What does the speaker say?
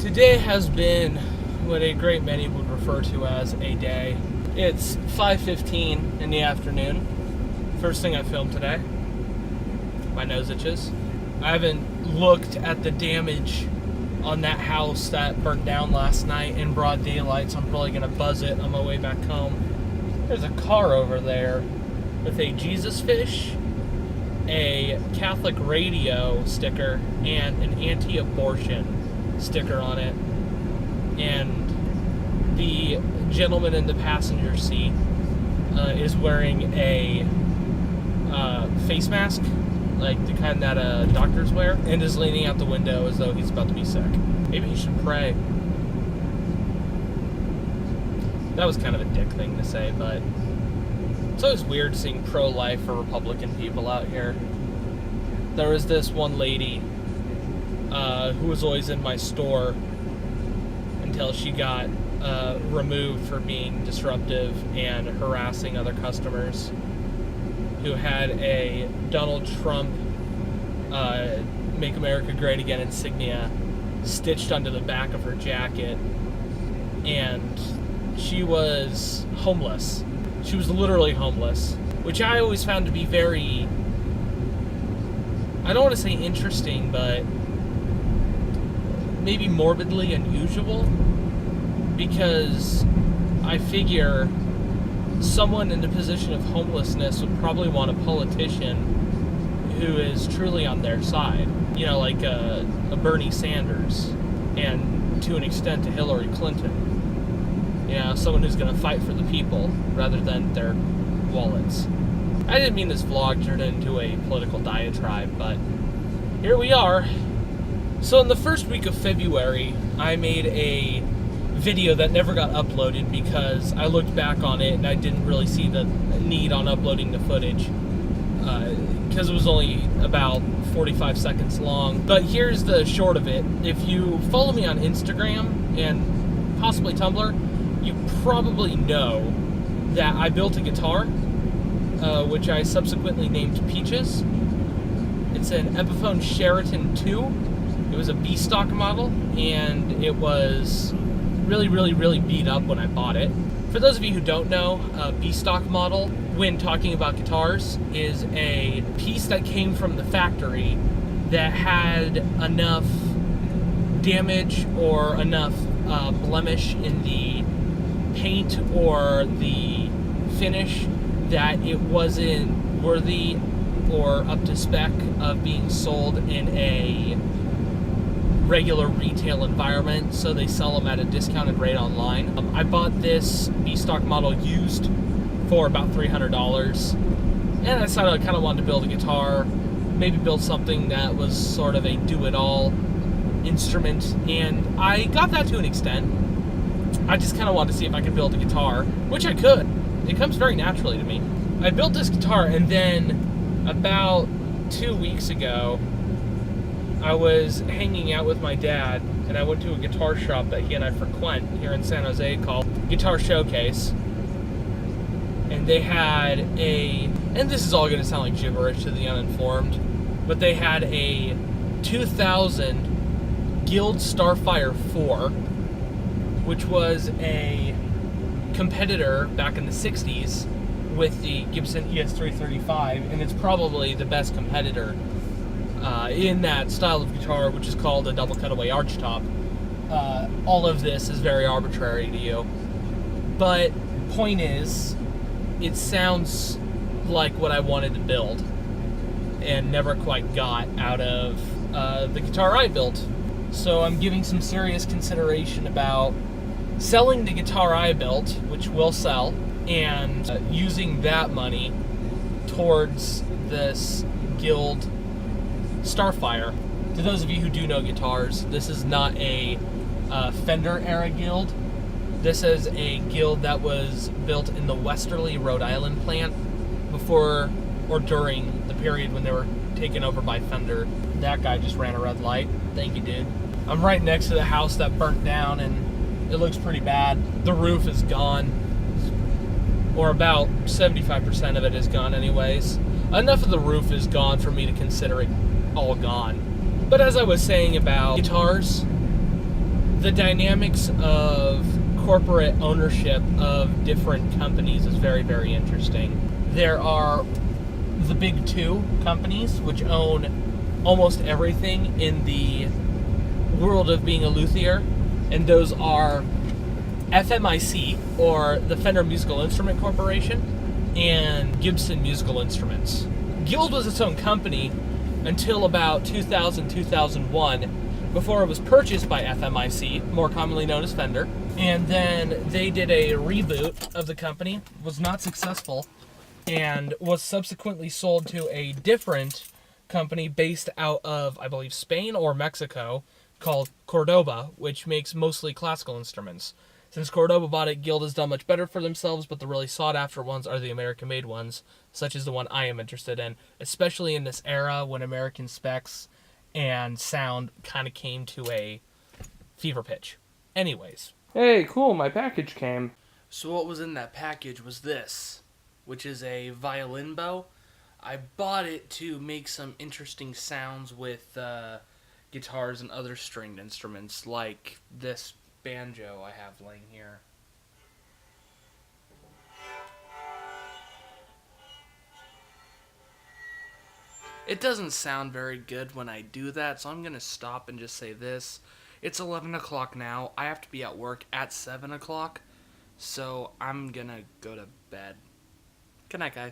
Today has been what a great many would refer to as a day. It's 5:15 in the afternoon. First thing I filmed today. My nose itches. I haven't looked at the damage on that house that burnt down last night in broad daylight, so I'm probably going to buzz it on my way back home. There's a car over there with a Jesus fish, a Catholic radio sticker, and an anti-abortion sticker on it. And the gentleman in the passenger seat is wearing a face mask, like the kind that doctors wear, and is leaning out the window as though he's about to be sick. Maybe he should pray. That was kind of a dick thing to say, but it's always weird seeing pro-life or Republican people out here. There was this one lady who was always in my store until she got removed for being disruptive and harassing other customers, who had a Donald Trump Make America Great Again insignia stitched onto the back of her jacket, and she was homeless. She was literally homeless, which I always found to be very, I don't want to say interesting, but maybe morbidly unusual, because I figure someone in a position of homelessness would probably want a politician who is truly on their side. You know, like a Bernie Sanders, and to an extent a Hillary Clinton. You know, someone who's going to fight for the people rather than their wallets. I didn't mean this vlog turned into a political diatribe, but here we are. So in the first week of February, I made a video that never got uploaded because I looked back on it and I didn't really see the need on uploading the footage, because it was only about 45 seconds long. But here's the short of it. If you follow me on Instagram and possibly Tumblr, you probably know that I built a guitar, which I subsequently named Peaches. It's an Epiphone Sheraton 2. It was a B-stock model, and it was really beat up when I bought it. For those of you who don't know, a B-stock model, when talking about guitars, is a piece that came from the factory that had enough damage or enough blemish in the paint or the finish that it wasn't worthy or up to spec of being sold in a regular retail environment, so they sell them at a discounted rate online. I bought this B-stock model used for about $300, and I decided I kind of wanted to build a guitar, maybe build something that was sort of a do-it-all instrument, and I got that to an extent. I just kind of wanted to see if I could build a guitar, which I could. It comes very naturally to me. I built this guitar, and then about 2 weeks ago, I was hanging out with my dad, and I went to a guitar shop that he and I frequent here in San Jose called Guitar Showcase. And they had and this is all going to sound like gibberish to the uninformed, but they had a 2000 Guild Starfire 4, which was a competitor back in the 60s with the Gibson ES335, and it's probably the best competitor in that style of guitar, which is called a double cutaway archtop. All of this is very arbitrary to you, but point is, it sounds like what I wanted to build and never quite got out of the guitar I built. So I'm giving some serious consideration about selling the guitar I built, which will sell, and using that money towards this Guild Starfire. To those of you who do know guitars, this is not a Fender era Guild. This is a Guild that was built in the Westerly, Rhode Island plant before or during the period when they were taken over by Fender. That guy just ran a red light. Thank you, dude. I'm right next to the house that burnt down, and it looks pretty bad. The roof is gone, or about 75% of it is gone anyways. Enough of the roof is gone for me to consider it all gone. But as I was saying about guitars, the dynamics of corporate ownership of different companies is very, very interesting. There are the big two companies which own almost everything in the world of being a luthier, and those are FMIC, or the Fender Musical Instrument Corporation, and Gibson Musical Instruments. Guild was its own company until about 2000, 2001, before it was purchased by FMIC, more commonly known as Fender. And then they did a reboot of the company, was not successful, and was subsequently sold to a different company based out of, I believe, Spain or Mexico, called Cordoba, which makes mostly classical instruments. Since Cordoba bought it, Guild has done much better for themselves, but the really sought-after ones are the American-made ones, such as the one I am interested in, especially in this era when American specs and sound kind of came to a fever pitch. Anyways. Hey, cool, my package came. So what was in that package was this, which is a violin bow. I bought it to make some interesting sounds with guitars and other stringed instruments, like this banjo I have laying here. It doesn't sound very good when I do that, so I'm going to stop and just say this. It's 11 o'clock now. I have to be at work at 7 o'clock, so I'm going to go to bed. Good night, guys.